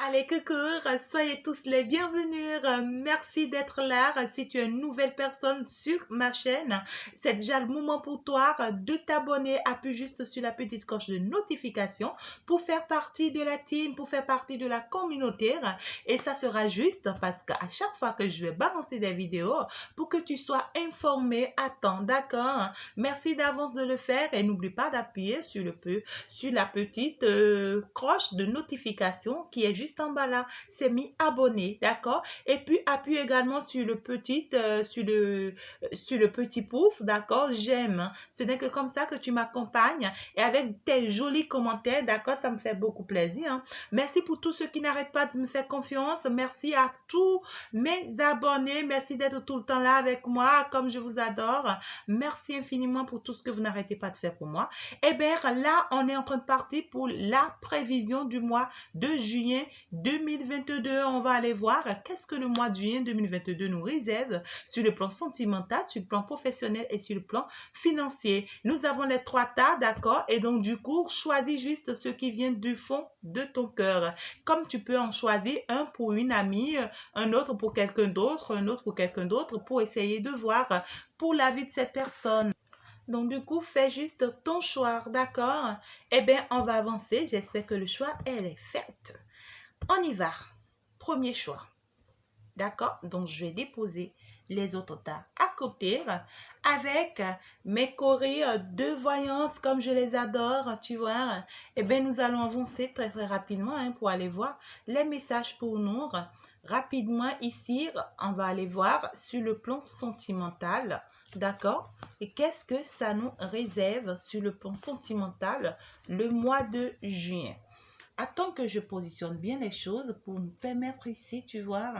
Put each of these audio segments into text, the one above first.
Allez, coucou, soyez tous les bienvenus. Merci d'être là. Si tu es une nouvelle personne sur ma chaîne, c'est déjà le moment pour toi de t'abonner. Appuie juste sur la petite cloche de notification pour faire partie de la team, pour faire partie de la communauté. Et ça sera juste parce qu'à chaque fois que je vais balancer des vidéos, pour que tu sois informé à temps, d'accord? Merci d'avance de le faire et n'oublie pas d'appuyer sur la petite cloche de notification qui est juste en bas là. C'est mis abonné, d'accord? Et puis appuie également sur sur le petit pouce, d'accord? J'aime. Ce n'est que comme ça que tu m'accompagnes et avec tes jolis commentaires, d'accord? Ça me fait beaucoup plaisir, hein. Merci pour tous ceux qui n'arrêtent pas de me faire confiance. Merci à tous mes abonnés. Merci d'être tout le temps là avec moi, comme je vous adore. Merci infiniment pour tout ce que vous n'arrêtez pas de faire pour moi. Eh bien, là, on est en train de partir pour la prévision du mois de juin 2022. On va aller voir qu'est-ce que le mois de juin 2022 nous réserve sur le plan sentimental, sur le plan professionnel et sur le plan financier. Nous avons les trois tas, d'accord? Et donc, du coup, choisis juste ce qui vient du fond de ton cœur. Comme tu peux en choisir un pour une amie, un autre pour quelqu'un d'autre, un autre pour quelqu'un d'autre, pour essayer de voir pour la vie de cette personne. Donc, du coup, fais juste ton choix, d'accord? Eh bien, on va avancer. J'espère que le choix, elle est faite. On y va. Premier choix. D'accord? Donc, je vais déposer les autres tas à côté avec mes coris de voyance comme je les adore, tu vois. Eh bien, nous allons avancer très, très rapidement pour aller voir les messages pour nous. Rapidement, ici, on va aller voir sur le plan sentimental. D'accord? Et qu'est-ce que ça nous réserve sur le plan sentimental le mois de juin? Attends que je positionne bien les choses pour nous permettre ici, tu vois.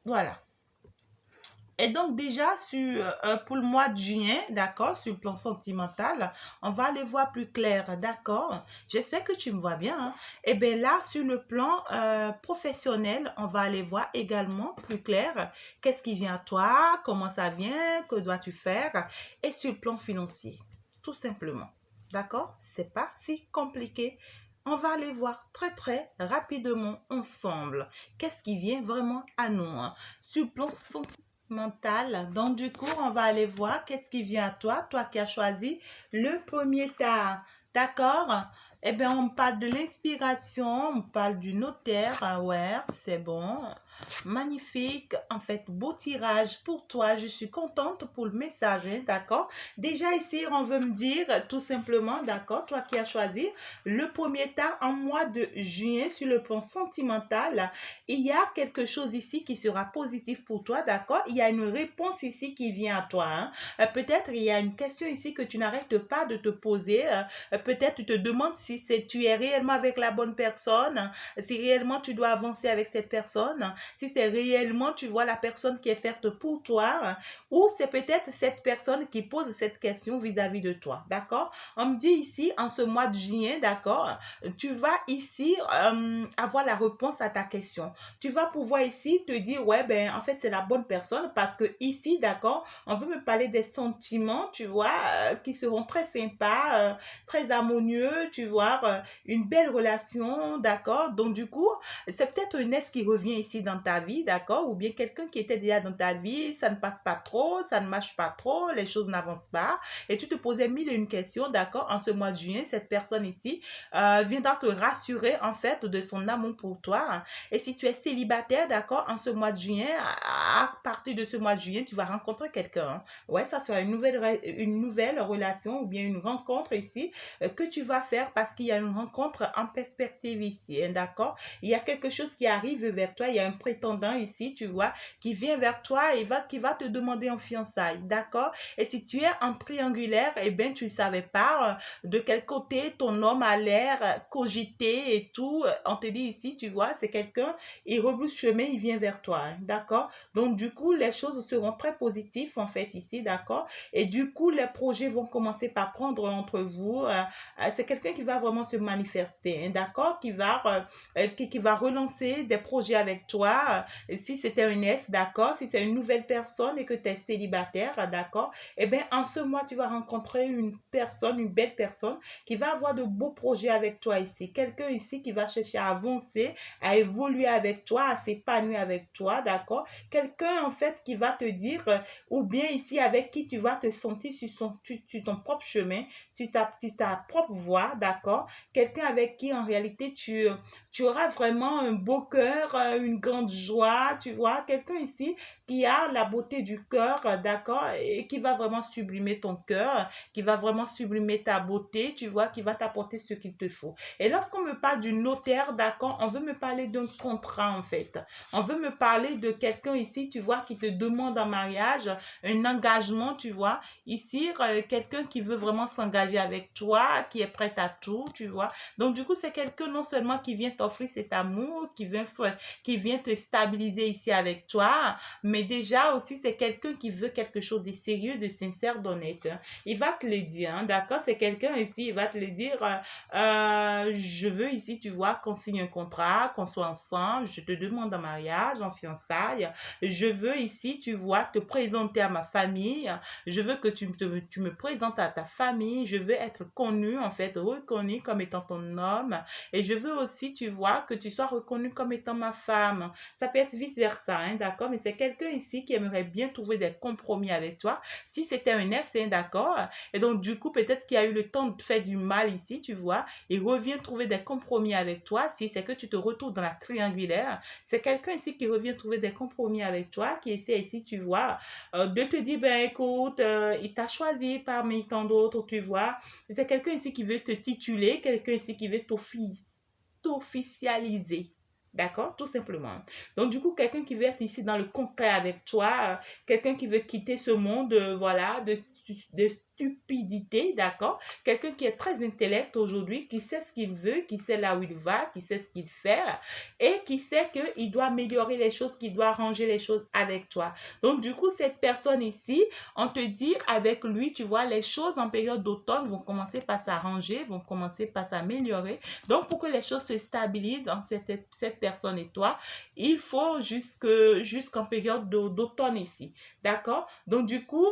Voilà. Et donc déjà pour le mois de juin, d'accord, sur le plan sentimental, on va aller voir plus clair, d'accord. J'espère que tu me vois bien, hein. Et bien là, sur le plan professionnel, on va aller voir également plus clair qu'est-ce qui vient à toi, comment ça vient, que dois-tu faire, et sur le plan financier, tout simplement. D'accord? C'est pas si compliqué. On va aller voir très très rapidement ensemble qu'est-ce qui vient vraiment à nous, hein, sur le plan sentimental. Donc, du coup, on va aller voir qu'est-ce qui vient à toi, toi qui as choisi le premier tas. D'accord? Eh bien, on parle de l'inspiration, on parle du notaire. Ah ouais, c'est bon. Magnifique. En fait, beau tirage pour toi. Je suis contente pour le message, hein, d'accord? Déjà ici, on veut me dire tout simplement, d'accord, toi qui as choisi le premier tas en mois de juin sur le plan sentimental, il y a quelque chose ici qui sera positif pour toi, d'accord? Il y a une réponse ici qui vient à toi, hein. Peut-être il y a une question ici que tu n'arrêtes pas de te poser. Peut-être tu te demandes si tu es réellement avec la bonne personne, si réellement tu dois avancer avec cette personne, si c'est réellement, tu vois, la personne qui est faite pour toi, ou c'est peut-être cette personne qui pose cette question vis-à-vis de toi, d'accord? On me dit ici, en ce mois de juin, d'accord, tu vas ici avoir la réponse à ta question. Tu vas pouvoir ici te dire, ouais, ben, en fait, c'est la bonne personne parce que ici, d'accord, on veut me parler des sentiments, tu vois, qui seront très sympas, très harmonieux, tu vois, une belle relation, d'accord? Donc, du coup, c'est peut-être une ex qui revient ici dans ta vie, d'accord? Ou bien quelqu'un qui était déjà dans ta vie, ça ne passe pas trop, ça ne marche pas trop, les choses n'avancent pas. Et tu te posais mille et une questions, d'accord? En ce mois de juin, cette personne ici viendra te rassurer, en fait, de son amour pour toi. Et si tu es célibataire, d'accord, en ce mois de juin, à partir de ce mois de juin, tu vas rencontrer quelqu'un, hein. Ouais, ça sera une nouvelle relation ou bien une rencontre ici que tu vas faire parce qu'il y a une rencontre en perspective ici, hein, d'accord? Il y a quelque chose qui arrive vers toi, il y a un prétendant ici, tu vois, qui vient vers toi et qui va te demander en fiançailles, d'accord? Et si tu es en triangulaire, eh bien, tu ne savais pas de quel côté ton homme a l'air cogité et tout. On te dit ici, tu vois, c'est quelqu'un, il rebrousse chemin, il vient vers toi, hein, d'accord? Donc, du coup, les choses seront très positives, en fait, ici, d'accord? Et du coup, les projets vont commencer par prendre entre vous. C'est quelqu'un qui va va vraiment se manifester, hein, d'accord, qui va relancer des projets avec toi. Si c'était un S, d'accord, si c'est une nouvelle personne et que tu es célibataire, d'accord, eh bien, en ce mois, tu vas rencontrer une personne, une belle personne qui va avoir de beaux projets avec toi ici. Quelqu'un ici qui va chercher à avancer, à évoluer avec toi, à s'épanouir avec toi, d'accord. Quelqu'un, en fait, qui va te dire, ou bien ici, avec qui tu vas te sentir sur ton propre chemin, sur ta propre voie, d'accord. Quelqu'un avec qui, en réalité, tu auras vraiment un beau cœur, une grande joie, tu vois. Quelqu'un ici qui a la beauté du cœur, d'accord, et qui va vraiment sublimer ton cœur, qui va vraiment sublimer ta beauté, tu vois, qui va t'apporter ce qu'il te faut. Et lorsqu'on me parle du notaire, d'accord, on veut me parler d'un contrat, en fait. On veut me parler de quelqu'un ici, tu vois, qui te demande en mariage un engagement, tu vois. Ici, quelqu'un qui veut vraiment s'engager avec toi, qui est prêt à tout, tu vois. Donc, du coup, c'est quelqu'un non seulement qui vient t'offrir cet amour, qui vient te stabiliser ici avec toi, mais déjà aussi, c'est quelqu'un qui veut quelque chose de sérieux, de sincère, d'honnête. Il va te le dire, hein, d'accord? C'est quelqu'un ici, il va te le dire, je veux ici, tu vois, qu'on signe un contrat, qu'on soit ensemble, je te demande en mariage, en fiançailles. Je veux ici, tu vois, te présenter à ma famille. Je veux que tu me présentes à ta famille. Je veux être connu, en fait, reconnu comme étant ton homme. Et je veux aussi, tu vois, que tu sois reconnu comme étant ma femme. Ça peut être vice-versa, hein, d'accord? Mais c'est quelqu'un ici qui aimerait bien trouver des compromis avec toi. Si c'était un S, hein, d'accord? Et donc, du coup, peut-être qu'il a eu le temps de te faire du mal ici, tu vois. Il revient trouver des compromis avec toi. Si c'est que tu te retrouves dans la triangulaire, c'est quelqu'un ici qui revient trouver des compromis avec toi, qui essaie ici, tu vois, de te dire, ben écoute, il t'a choisi parmi tant d'autres, tu vois. C'est quelqu'un ici qui veut te tituler, quelqu'un ici qui veut t'officialiser. D'accord? Tout simplement. Donc, du coup, quelqu'un qui veut être ici dans le concret avec toi, quelqu'un qui veut quitter ce monde, voilà, de stupidité, d'accord? Quelqu'un qui est très intellect aujourd'hui, qui sait ce qu'il veut, qui sait là où il va, qui sait ce qu'il fait et qui sait qu'il doit améliorer les choses, qu'il doit arranger les choses avec toi. Donc, du coup, cette personne ici, on te dit avec lui, tu vois, les choses en période d'automne vont commencer par s'arranger, vont commencer par s'améliorer. Donc, pour que les choses se stabilisent entre cette personne et toi, il faut jusqu'en période d'automne ici. D'accord? Donc, du coup,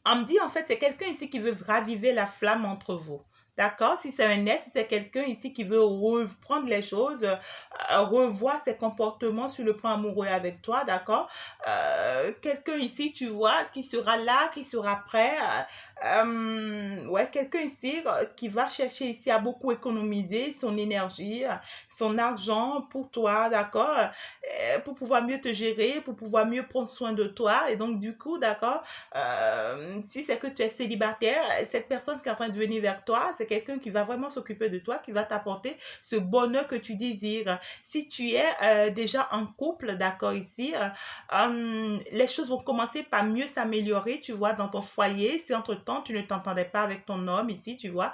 on me dit en fait, c'est quelqu'un ici qui veut raviver la flamme entre vous. D'accord? Si c'est un S, c'est quelqu'un ici qui veut reprendre les choses, revoir ses comportements sur le plan amoureux avec toi, d'accord? Quelqu'un ici, tu vois, qui sera là, qui sera prêt. Ouais, quelqu'un ici qui va chercher ici à beaucoup économiser son énergie, son argent pour toi, d'accord? Pour pouvoir mieux te gérer, pour pouvoir mieux prendre soin de toi. Et donc, du coup, d'accord? Si c'est que tu es célibataire, cette personne qui est en train de venir vers toi, c'est quelqu'un qui va vraiment s'occuper de toi, qui va t'apporter ce bonheur que tu désires. Si tu es déjà en couple, d'accord, ici, les choses vont commencer par mieux s'améliorer, tu vois, dans ton foyer. Si entre-temps, tu ne t'entendais pas avec ton homme ici, tu vois.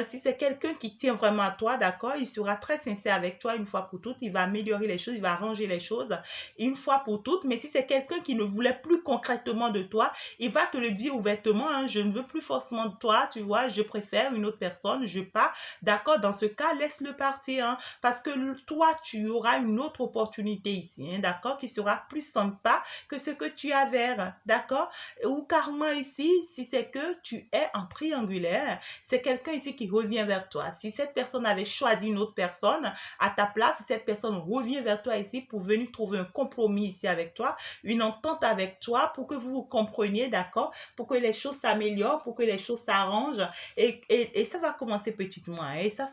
Si c'est quelqu'un qui tient vraiment à toi, d'accord, il sera très sincère avec toi une fois pour toutes. Il va améliorer les choses, il va arranger les choses une fois pour toutes. Mais si c'est quelqu'un qui ne voulait plus concrètement de toi, il va te le dire ouvertement, hein, je ne veux plus forcément de toi, tu vois, je préfère une autre personne, je pars. D'accord, dans ce cas, laisse-le partir, hein, parce que toi, tu auras une autre opportunité ici, hein, d'accord, qui sera plus sympa que ce que tu avais, d'accord. Ou carrément ici, si c'est que tu es en triangulaire, c'est quelqu'un ici qui revient vers toi. Si cette personne avait choisi une autre personne à ta place, si cette personne revient vers toi ici pour venir trouver un compromis ici avec toi, une entente avec toi pour que vous vous compreniez, d'accord, pour que les choses s'améliorent, pour que les choses s'arrangent et ça va commencer petitement, hein, et ça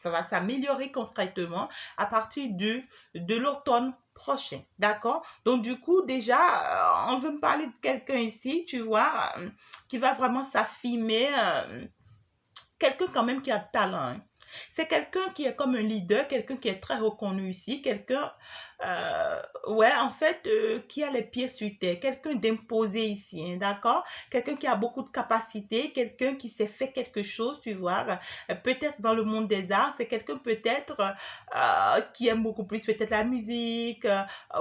va s'améliorer concrètement à partir de l'automne prochain, d'accord. Donc du coup déjà on veut me parler de quelqu'un ici, tu vois, qui va vraiment s'affirmer, quelqu'un quand même qui a de talent, hein. C'est quelqu'un qui est comme un leader, quelqu'un qui est très reconnu ici, quelqu'un, ouais, en fait, qui a les pieds sur terre, quelqu'un d'imposé ici, hein, d'accord? Quelqu'un qui a beaucoup de capacités, quelqu'un qui sait faire quelque chose, tu vois. Peut-être dans le monde des arts, c'est quelqu'un peut-être qui aime beaucoup plus peut-être la musique,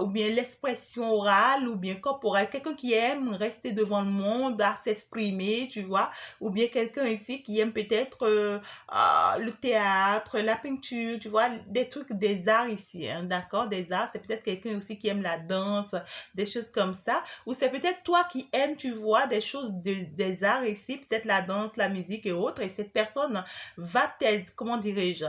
ou bien l'expression orale, ou bien corporelle, quelqu'un qui aime rester devant le monde, à s'exprimer, tu vois, ou bien quelqu'un ici qui aime peut-être le théâtre, la peinture, tu vois, des trucs, des arts ici, hein, d'accord, des arts, c'est peut-être quelqu'un aussi qui aime la danse, des choses comme ça, ou c'est peut-être toi qui aimes, tu vois, des choses, des arts ici, peut-être la danse, la musique et autres, et cette personne va t'aider, comment dirais-je,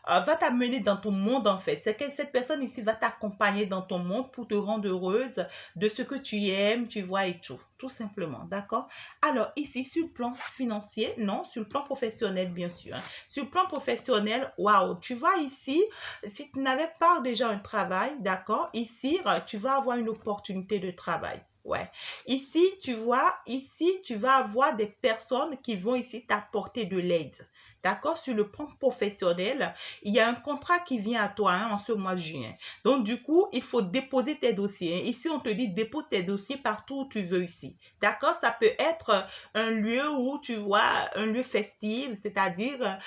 va t'amener dans ton monde en fait. C'est que cette personne ici va t'accompagner dans ton monde pour te rendre heureuse de ce que tu aimes, tu vois et tout simplement, d'accord? Alors ici, sur le plan financier, non, sur le plan professionnel bien sûr, hein. Sur le plan professionnel, waouh, tu vois ici, si tu n'avais pas déjà un travail, d'accord, ici, tu vas avoir une opportunité de travail. Ouais. Ici, tu vas avoir des personnes qui vont ici t'apporter de l'aide. D'accord? Sur le plan professionnel, il y a un contrat qui vient à toi hein, en ce mois de juin. Donc, du coup, il faut déposer tes dossiers, hein. Ici, on te dit dépose tes dossiers partout où tu veux ici. D'accord? Ça peut être un lieu où tu vois, un lieu festif, c'est-à-dire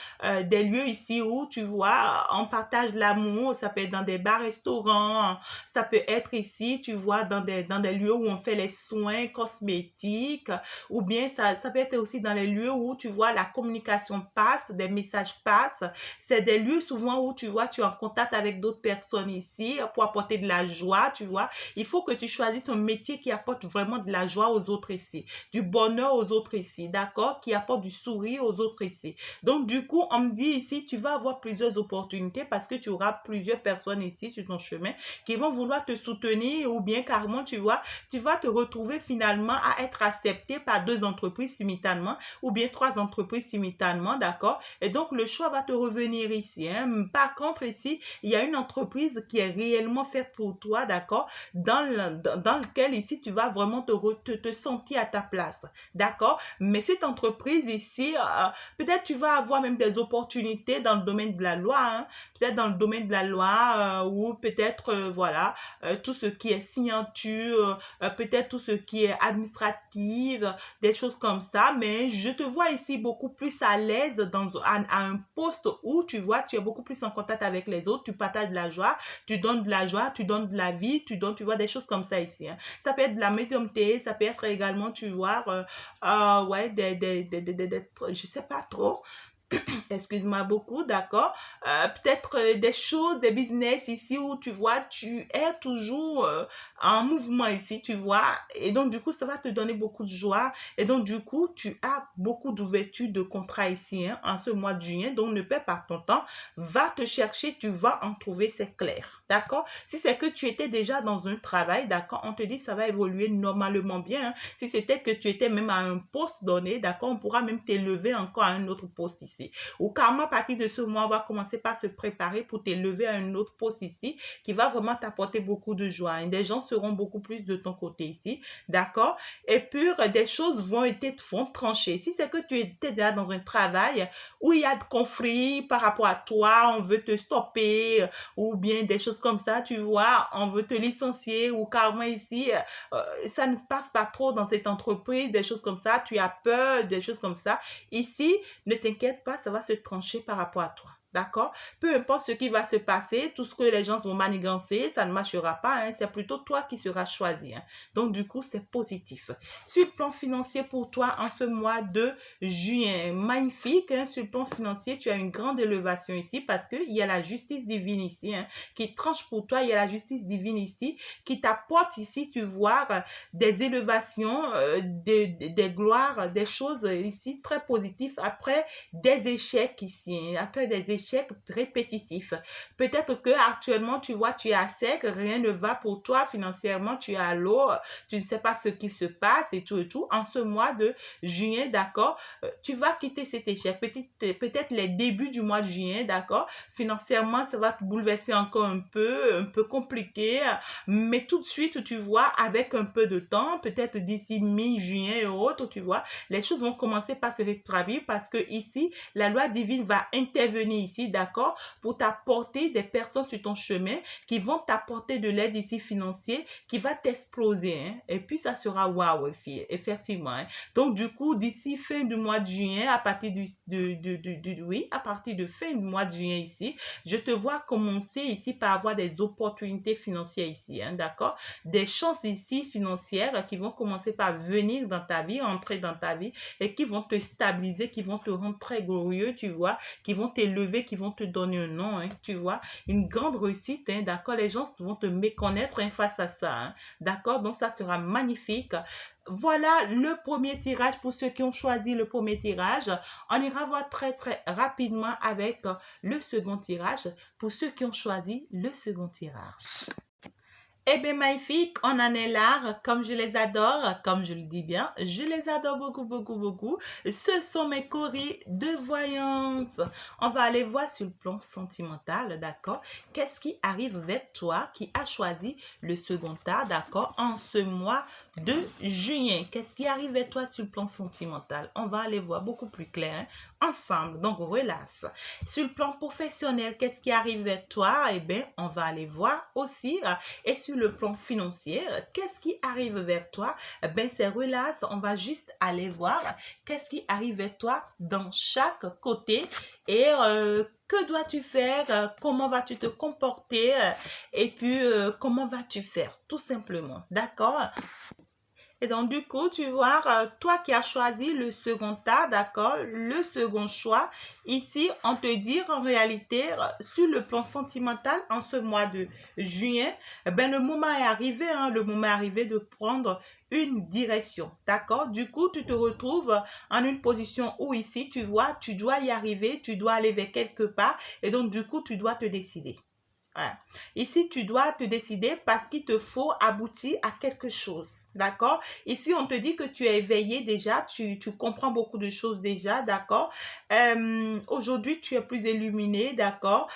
des lieux ici où tu vois, on partage l'amour. Ça peut être dans des bars, restaurants. Ça peut être ici, tu vois, dans des lieux où on fait les soins cosmétiques. Ou bien, ça peut être aussi dans les lieux où tu vois, la communication passe, des messages passent. C'est des lieux souvent où tu vois, tu es en contact avec d'autres personnes ici pour apporter de la joie, tu vois. Il faut que tu choisisses un métier qui apporte vraiment de la joie aux autres ici, du bonheur aux autres ici, d'accord? Qui apporte du sourire aux autres ici. Donc, du coup, on me dit ici, tu vas avoir plusieurs opportunités parce que tu auras plusieurs personnes ici sur ton chemin qui vont vouloir te soutenir ou bien carrément, tu vois, tu vas te retrouver finalement à être accepté par 2 entreprises simultanément ou bien 3 entreprises simultanément, d'accord? Et donc, le choix va te revenir ici, hein. Par contre, ici, il y a une entreprise qui est réellement faite pour toi, d'accord? Dans lequel ici, tu vas vraiment te sentir à ta place, d'accord? Mais cette entreprise ici, peut-être tu vas avoir même des opportunités dans le domaine de la loi, hein. Peut-être dans le domaine de la loi ou peut-être, voilà, tout ce qui est signature, peut-être tout ce qui est administratif, des choses comme ça. Mais je te vois ici beaucoup plus à l'aise à un poste où tu vois, tu es beaucoup plus en contact avec les autres, tu partages de la joie, tu donnes de la joie, tu donnes de la vie, tu donnes, tu vois, des choses comme ça ici, hein. Ça peut être de la médiumnité, ça peut être également, tu vois, ouais, je sais pas trop, excuse-moi beaucoup, d'accord? Peut-être des choses, des business ici où tu vois, tu es toujours en mouvement ici, tu vois. Et donc, du coup, ça va te donner beaucoup de joie. Et donc, du coup, tu as beaucoup d'ouverture de contrat ici, hein, en ce mois de juillet. Donc, ne perds pas ton temps. Va te chercher, tu vas en trouver, c'est clair. D'accord? Si c'est que tu étais déjà dans un travail, d'accord, on te dit ça va évoluer normalement bien, hein. Si c'était que tu étais même à un poste donné, d'accord, on pourra même t'élever encore à un autre poste ici. Ou carrément, à partir de ce mois, on va commencer par se préparer pour t'élever à un autre poste ici qui va vraiment t'apporter beaucoup de joie. Et des gens seront beaucoup plus de ton côté ici, d'accord? Et puis, des choses vont trancher. Si c'est que tu étais déjà dans un travail où il y a de conflits par rapport à toi, on veut te stopper, ou bien des choses comme ça, tu vois, on veut te licencier, ou carrément ici, ça ne se passe pas trop dans cette entreprise, des choses comme ça, tu as peur, des choses comme ça. Ici, ne t'inquiète pas, ça va se trancher par rapport à toi. D'accord? Peu importe ce qui va se passer, tout ce que les gens vont manigancer, ça ne marchera pas, hein. C'est plutôt toi qui seras choisi, hein. Donc, du coup, c'est positif. Sur le plan financier pour toi, en ce mois de juin, magnifique, hein. Sur le plan financier, tu as une grande élévation ici parce qu'il y a la justice divine ici, hein, qui tranche pour toi. Il y a la justice divine ici qui t'apporte ici, tu vois, des élévations, des gloires, des choses ici très positives après des échecs ici, hein. Après des échecs échecs répétitifs. Peut-être que actuellement, tu vois, tu es à sec, rien ne va pour toi financièrement, tu es à l'eau, tu ne sais pas ce qui se passe et tout et tout. En ce mois de juin, d'accord, tu vas quitter cet échec. Peut-être les débuts du mois de juin, d'accord, financièrement, ça va te bouleverser encore un peu compliqué, mais tout de suite, tu vois, avec un peu de temps, peut-être d'ici mi-juin et autres, tu vois, les choses vont commencer par se rétablir parce que ici, la loi divine va intervenir ici, d'accord, pour t'apporter des personnes sur ton chemin qui vont t'apporter de l'aide ici financière qui va t'exploser, hein. Et puis ça sera waouh, effectivement, hein. Donc du coup, d'ici fin du mois de juin, à partir oui, à partir de fin du mois de juin ici, je te vois commencer ici par avoir des opportunités financières ici, hein, d'accord? Des chances ici financières qui vont commencer par venir dans ta vie, entrer dans ta vie et qui vont te stabiliser, qui vont te rendre très glorieux, tu vois, qui vont t'élever, qui vont te donner un nom, hein, tu vois, une grande réussite, hein, d'accord? Les gens vont te méconnaître, hein, face à ça, hein, d'accord? Donc ça sera magnifique. Voilà le premier tirage pour ceux qui ont choisi le premier tirage. On ira voir très rapidement avec le second tirage pour ceux qui ont choisi le second tirage. Eh bien, magnifique, on en est là, comme je les adore, comme je le dis bien, je les adore beaucoup. Ce sont mes coris de voyance. On va aller voir sur le plan sentimental, d'accord? Qu'est-ce qui arrive avec toi qui a choisi le second tas, d'accord? En ce mois de juillet, qu'est-ce qui arrive avec toi sur le plan sentimental? On va aller voir beaucoup plus clair, hein, ensemble, donc relax. Sur le plan professionnel, qu'est-ce qui arrive avec toi? Eh bien, on va aller voir aussi. Et sur le plan financier, qu'est-ce qui arrive vers toi? Ben, c'est relax, on va juste aller voir qu'est-ce qui arrive vers toi dans chaque côté et que dois-tu faire? Comment vas-tu te comporter? Et puis, comment vas-tu faire? Tout simplement, d'accord? Et donc, du coup, tu vois, toi qui as choisi le second tas, d'accord, le second choix, ici, on te dit en réalité, sur le plan sentimental, en ce mois de juin, ben, le moment est arrivé, hein, le moment est arrivé de prendre une direction, d'accord? Du coup, tu te retrouves en une position où ici, tu vois, tu dois y arriver, tu dois aller vers quelque part, et donc, du coup, tu dois te décider. Voilà. Ici, tu dois te décider parce qu'il te faut aboutir à quelque chose. D'accord? Ici, on te dit que tu es éveillé déjà, tu comprends beaucoup de choses déjà, d'accord? Aujourd'hui, tu es plus illuminé, d'accord?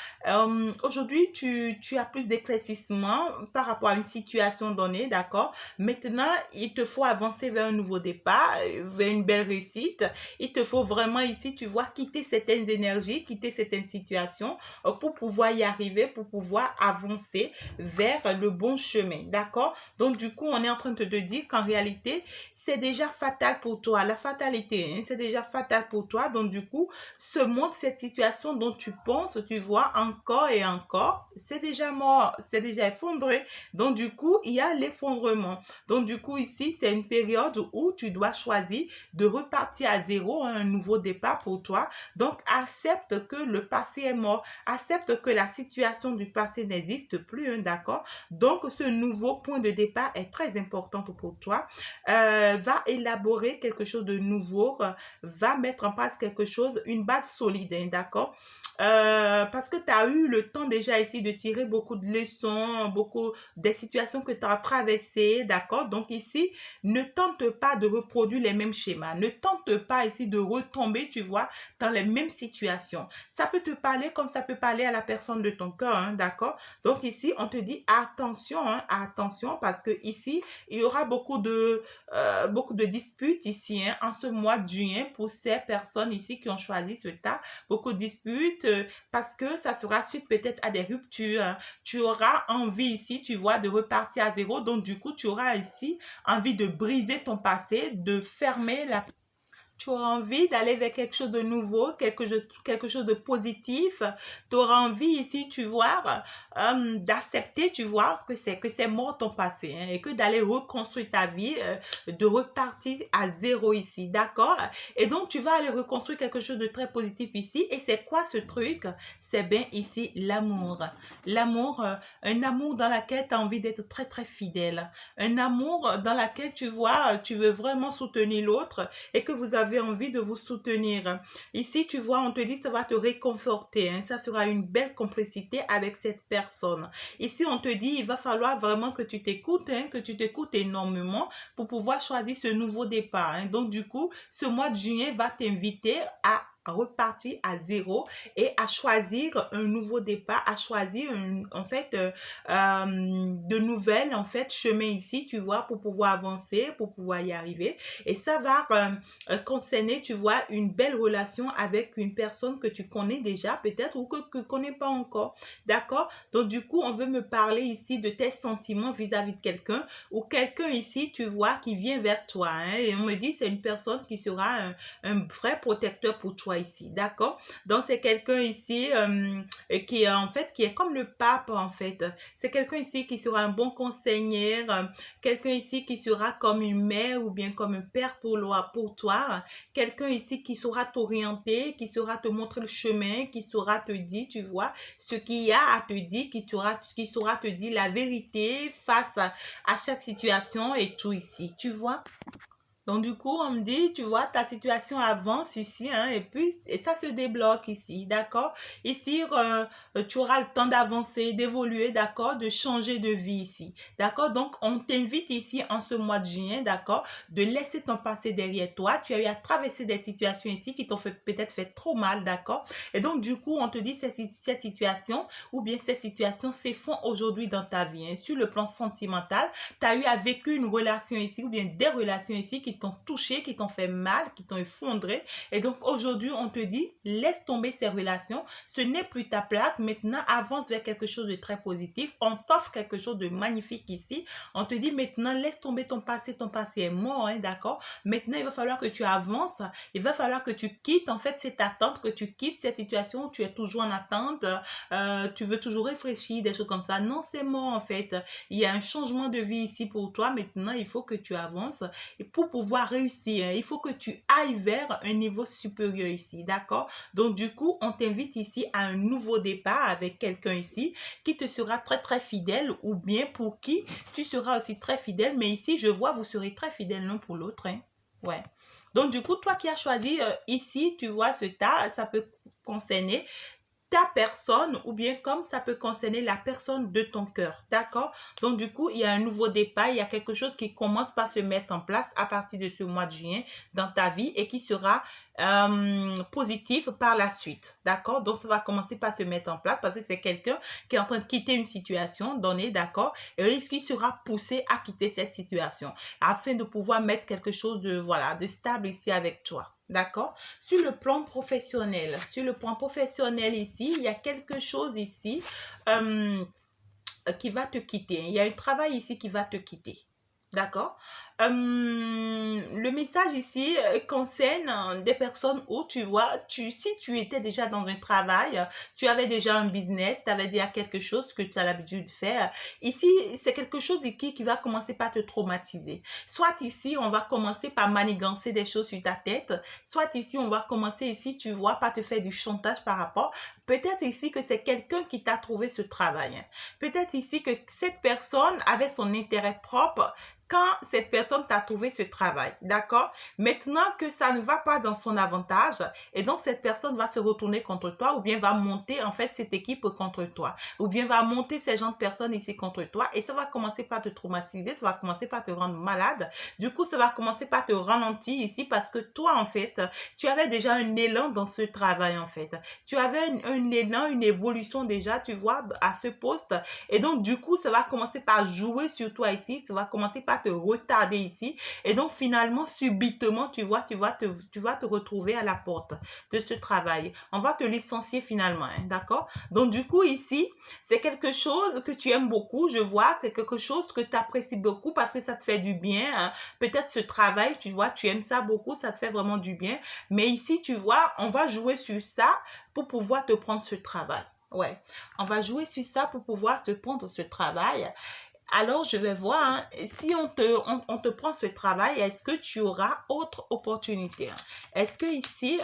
Aujourd'hui, tu as plus d'éclaircissement par rapport à une situation donnée, d'accord? Maintenant, il te faut avancer vers un nouveau départ, vers une belle réussite. Il te faut vraiment ici, tu vois, quitter certaines énergies, quitter certaines situations pour pouvoir y arriver, pour pouvoir avancer vers le bon chemin, d'accord? Donc, du coup, on est en train de te dire qu'en réalité, c'est déjà fatal pour toi. La fatalité, hein, c'est déjà fatal pour toi. Donc, du coup, ce monde, cette situation dont tu penses, tu vois, encore et encore, c'est déjà mort, c'est déjà effondré. Donc, du coup, il y a l'effondrement. Donc, du coup, ici, c'est une période où tu dois choisir de repartir à zéro, hein, un nouveau départ pour toi. Donc, accepte que le passé est mort. Accepte que la situation du passé n'existe plus, hein, d'accord? Donc, ce nouveau point de départ est très important pour toi. Va élaborer quelque chose de nouveau, va mettre en place quelque chose, une base solide, hein, d'accord? Parce que tu as eu le temps déjà ici de tirer beaucoup de leçons, beaucoup des situations que tu as traversées, d'accord? Donc ici, ne tente pas de reproduire les mêmes schémas, ne tente pas ici de retomber, tu vois, dans les mêmes situations. Ça peut te parler comme ça peut parler à la personne de ton cœur, hein, d'accord? Donc ici, on te dit attention, hein, attention, parce que ici, il y aura beaucoup de disputes ici, hein, en ce mois de juin pour ces personnes ici qui ont choisi ce tas. Beaucoup de disputes parce que ça sera suite peut-être à des ruptures, hein. Tu auras envie ici, tu vois, de repartir à zéro. Donc du coup, tu auras ici envie de briser ton passé, de fermer la tu auras envie d'aller vers quelque chose de nouveau, quelque chose de positif. Tu auras envie ici, tu vois, d'accepter, tu vois, que c'est mort ton passé, hein, et que d'aller reconstruire ta vie, de repartir à zéro ici, d'accord? Et donc, tu vas aller reconstruire quelque chose de très positif ici. Et c'est quoi ce truc? C'est bien ici l'amour. L'amour, un amour dans lequel tu as envie d'être très fidèle. Un amour dans lequel tu vois, tu veux vraiment soutenir l'autre et que vous avez avez envie de vous soutenir. Ici, tu vois, on te dit ça va te réconforter. Hein. Ça sera une belle complicité avec cette personne. Ici, on te dit il va falloir vraiment que tu t'écoutes, hein, que tu t'écoutes énormément pour pouvoir choisir ce nouveau départ. Hein. Donc, du coup, ce mois de juillet va t'inviter à repartir à zéro et à choisir un nouveau départ, à choisir en fait de nouvelles en fait chemins ici, tu vois, pour pouvoir avancer, pour pouvoir y arriver. Et ça va concerner, tu vois, une belle relation avec une personne que tu connais déjà peut-être ou que tu ne connais pas encore. D'accord? Donc du coup, on veut me parler ici de tes sentiments vis-à-vis de quelqu'un ou quelqu'un ici, tu vois, qui vient vers toi. Hein, et on me dit c'est une personne qui sera un vrai protecteur pour toi ici, d'accord? Donc c'est quelqu'un ici qui est en fait qui est comme le pape en fait. C'est quelqu'un ici qui sera un bon conseiller, quelqu'un ici qui sera comme une mère ou bien comme un père pour toi, quelqu'un ici qui saura t'orienter, qui saura te montrer le chemin, qui saura te dire, tu vois, ce qu'il y a à te dire, qui saura te dire la vérité face à chaque situation et tout ici, tu vois? Donc, du coup, on me dit, tu vois, ta situation avance ici, hein, et puis et ça se débloque ici, d'accord? Ici, tu auras le temps d'avancer, d'évoluer, d'accord? De changer de vie ici, d'accord? Donc, on t'invite ici en ce mois de juin, d'accord? De laisser ton passé derrière toi. Tu as eu à traverser des situations ici qui t'ont peut-être fait trop mal, d'accord? Et donc, du coup, on te dit cette situation ou bien ces situations s'effondrent aujourd'hui dans ta vie, hein. Sur le plan sentimental, tu as eu à vécu une relation ici ou bien des relations ici qui t'ont touché, qui t'ont fait mal, qui t'ont effondré. Et donc aujourd'hui, on te dit, laisse tomber ces relations. Ce n'est plus ta place. Maintenant, avance vers quelque chose de très positif. On t'offre quelque chose de magnifique ici. On te dit maintenant, laisse tomber ton passé. Ton passé est mort, hein, d'accord? Maintenant, il va falloir que tu avances. Il va falloir que tu quittes, en fait, cette attente, que tu quittes cette situation où tu es toujours en attente. Tu veux toujours réfléchir, des choses comme ça. Non, c'est mort, en fait. Il y a un changement de vie ici pour toi. Maintenant, il faut que tu avances. Et pour pouvoir réussir, il faut que tu ailles vers un niveau supérieur ici. D'accord? Donc, du coup, on t'invite ici à un nouveau départ avec quelqu'un ici qui te sera très, très fidèle ou bien pour qui tu seras aussi très fidèle. Mais ici, je vois, vous serez très fidèles l'un pour l'autre. Hein? Ouais. Donc, du coup, toi qui as choisi ici, tu vois, ce tas, ça peut concerner ta personne ou bien comme ça peut concerner la personne de ton cœur, d'accord? Donc du coup, il y a un nouveau départ, il y a quelque chose qui commence par se mettre en place à partir de ce mois de juin dans ta vie et qui sera positif par la suite, d'accord? Donc ça va commencer par se mettre en place parce que c'est quelqu'un qui est en train de quitter une situation donnée, d'accord? Et qui sera poussé à quitter cette situation afin de pouvoir mettre quelque chose de, voilà, de stable ici avec toi. D'accord? Sur le plan professionnel ici, il y a quelque chose ici qui va te quitter. Il y a un travail ici qui va te quitter. D'accord? Le message ici concerne des personnes où tu vois, si tu étais déjà dans un travail, tu avais déjà un business, tu avais déjà quelque chose que tu as l'habitude de faire. Ici, c'est quelque chose qui va commencer par te traumatiser. Soit ici, on va commencer par manigancer des choses sur ta tête. Soit ici, on va commencer ici, tu vois, par te faire du chantage par rapport. Peut-être ici que c'est quelqu'un qui t'a trouvé ce travail. Peut-être ici que cette personne avait son intérêt propre quand cette personne t'a trouvé ce travail, d'accord? Maintenant que ça ne va pas dans son avantage, et donc cette personne va se retourner contre toi ou bien va monter en fait cette équipe contre toi, ou bien va monter ces gens de personnes ici contre toi, et ça va commencer par te traumatiser, ça va commencer par te rendre malade, du coup ça va commencer par te ralentir ici parce que toi en fait, tu avais déjà un élan dans ce travail en fait, tu avais un élan, une évolution déjà, tu vois, à ce poste, et donc du coup ça va commencer par jouer sur toi ici, ça va commencer par te retarder ici et donc finalement subitement tu vas te retrouver à la porte de ce travail, on va te licencier finalement, hein, d'accord? Donc du coup ici c'est quelque chose que tu aimes beaucoup, je vois, c'est quelque chose que tu apprécies beaucoup parce que ça te fait du bien, hein. Peut-être ce travail, tu vois, tu aimes ça beaucoup, ça te fait vraiment du bien, mais ici tu vois, on va jouer sur ça pour pouvoir te prendre ce travail. Ouais, on va jouer sur ça pour pouvoir te prendre ce travail. Alors, je vais voir, hein, si on te prend ce travail, est-ce que tu auras autre opportunité? Est-ce que ici,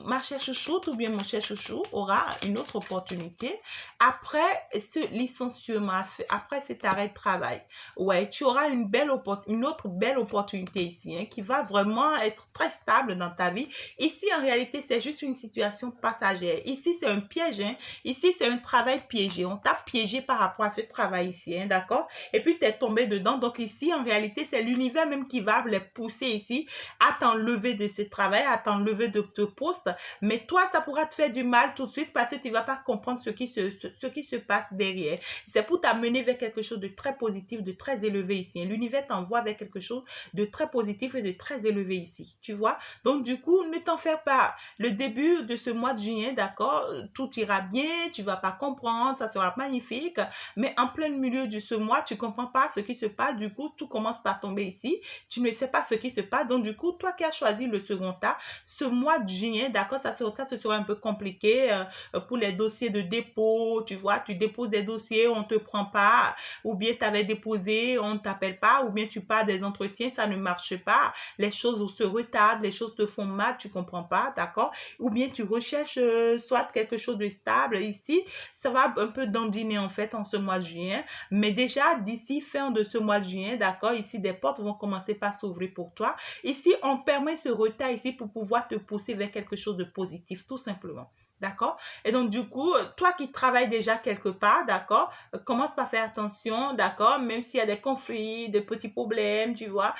ma chère chouchoute ou bien mon cher chouchou aura une autre opportunité après ce licenciement, après cet arrêt de travail. Ouais, tu auras une autre belle opportunité ici, hein, qui va vraiment être très stable dans ta vie. Ici, en réalité, c'est juste une situation passagère. Ici, c'est un piège, hein. Ici, c'est un travail piégé. On t'a piégé par rapport à ce travail ici, hein, d'accord? Et puis, tu es tombé dedans. Donc, ici, en réalité, c'est l'univers même qui va les pousser ici à t'enlever de ce travail, à t'enlever de ce poste. Mais toi, ça pourra te faire du mal tout de suite parce que tu ne vas pas comprendre ce qui se passe derrière. C'est pour t'amener vers quelque chose de très positif, de très élevé ici. L'univers t'envoie vers quelque chose de très positif et de très élevé ici. Tu vois? Donc, du coup, ne t'en fais pas. Le début de ce mois de juillet, d'accord, tout ira bien, tu ne vas pas comprendre, ça sera magnifique. Mais en plein milieu de ce mois, tu ne comprends pas ce qui se passe. Du coup, tout commence par tomber ici. Tu ne sais pas ce qui se passe. Donc, du coup, toi qui as choisi le second tas, ce mois de juillet, d'accord, ce sera un peu compliqué pour les dossiers de dépôt. Tu vois, tu déposes des dossiers, on ne te prend pas, ou bien tu avais déposé, on ne t'appelle pas, ou bien tu pars des entretiens, ça ne marche pas, les choses se retardent, les choses te font mal, tu ne comprends pas, d'accord, ou bien tu recherches soit quelque chose de stable. Ici, ça va un peu dandiner en fait en ce mois de juillet, mais déjà d'ici fin de ce mois de juillet, d'accord, ici des portes vont commencer par s'ouvrir pour toi. Ici, on permet ce retard ici pour pouvoir te pousser vers quelque chose de positif, tout simplement. D'accord? Et donc, du coup, toi qui travailles déjà quelque part, d'accord, commence par faire attention, d'accord, même s'il y a des conflits, des petits problèmes, tu vois,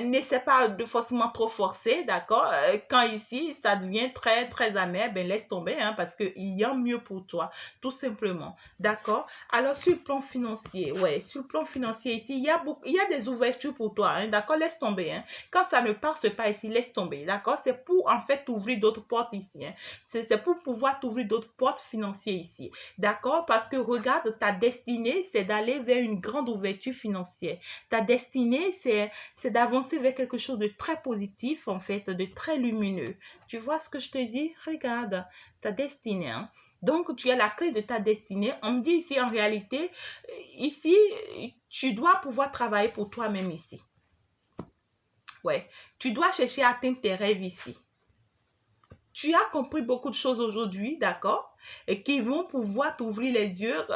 n'essaie pas de forcément trop forcer, d'accord. Quand ici, ça devient très, très amer, ben laisse tomber, hein, parce qu'il y a mieux pour toi, tout simplement. D'accord? Alors, sur le plan financier, ouais, sur le plan financier ici, il y a des ouvertures pour toi, hein, d'accord, laisse tomber, hein. Quand ça ne passe pas ici, laisse tomber, d'accord? C'est pour en fait ouvrir d'autres portes ici, hein. C'est pour pouvoir t'ouvrir d'autres portes financières ici, d'accord? Parce que regarde, ta destinée, c'est d'aller vers une grande ouverture financière. Ta destinée, c'est d'avancer vers quelque chose de très positif, en fait, de très lumineux. Tu vois ce que je te dis? Regarde, ta destinée, hein. Donc, tu as la clé de ta destinée. On me dit ici, en réalité, ici, tu dois pouvoir travailler pour toi-même ici. Ouais, tu dois chercher à atteindre tes rêves ici. Tu as compris beaucoup de choses aujourd'hui, d'accord? Et qui vont pouvoir t'ouvrir les yeux,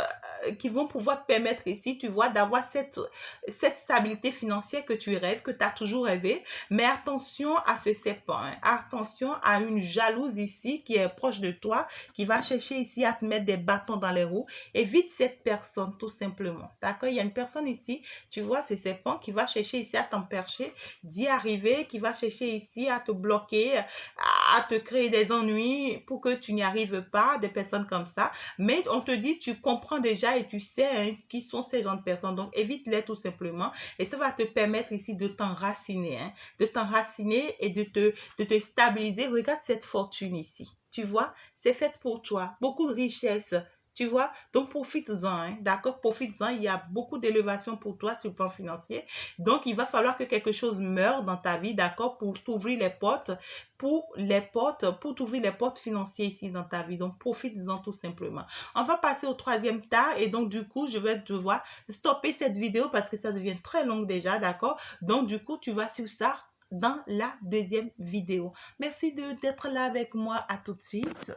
qui vont pouvoir te permettre ici, tu vois, d'avoir cette stabilité financière que tu rêves, que tu as toujours rêvé. Mais attention à ce serpent, hein. Attention à une jalouse ici qui est proche de toi, qui va chercher ici à te mettre des bâtons dans les roues. Évite cette personne, tout simplement. D'accord? Il y a une personne ici, tu vois, ce serpent qui va chercher ici à t'empercher, d'y arriver, qui va chercher ici à te bloquer, à te créer des ennuis pour que tu n'y arrives pas, des personnes comme ça. Mais on te dit, tu comprends déjà et tu sais, hein, qui sont ces gens de personnes. Donc, évite-les tout simplement. Et ça va te permettre ici de t'enraciner, hein, de t'enraciner et de te stabiliser. Regarde cette fortune ici. Tu vois, c'est fait pour toi. Beaucoup de richesses. Tu vois, donc profites-en, hein, d'accord, profites-en. Il y a beaucoup d'élévation pour toi sur le plan financier. Donc, il va falloir que quelque chose meure dans ta vie, d'accord, pour t'ouvrir pour t'ouvrir les portes financières ici dans ta vie. Donc, profites-en tout simplement. On va passer au troisième tas et donc, du coup, je vais devoir stopper cette vidéo parce que ça devient très long déjà, d'accord? Donc, du coup, tu vas sur ça dans la deuxième vidéo. Merci d'être là avec moi. À tout de suite.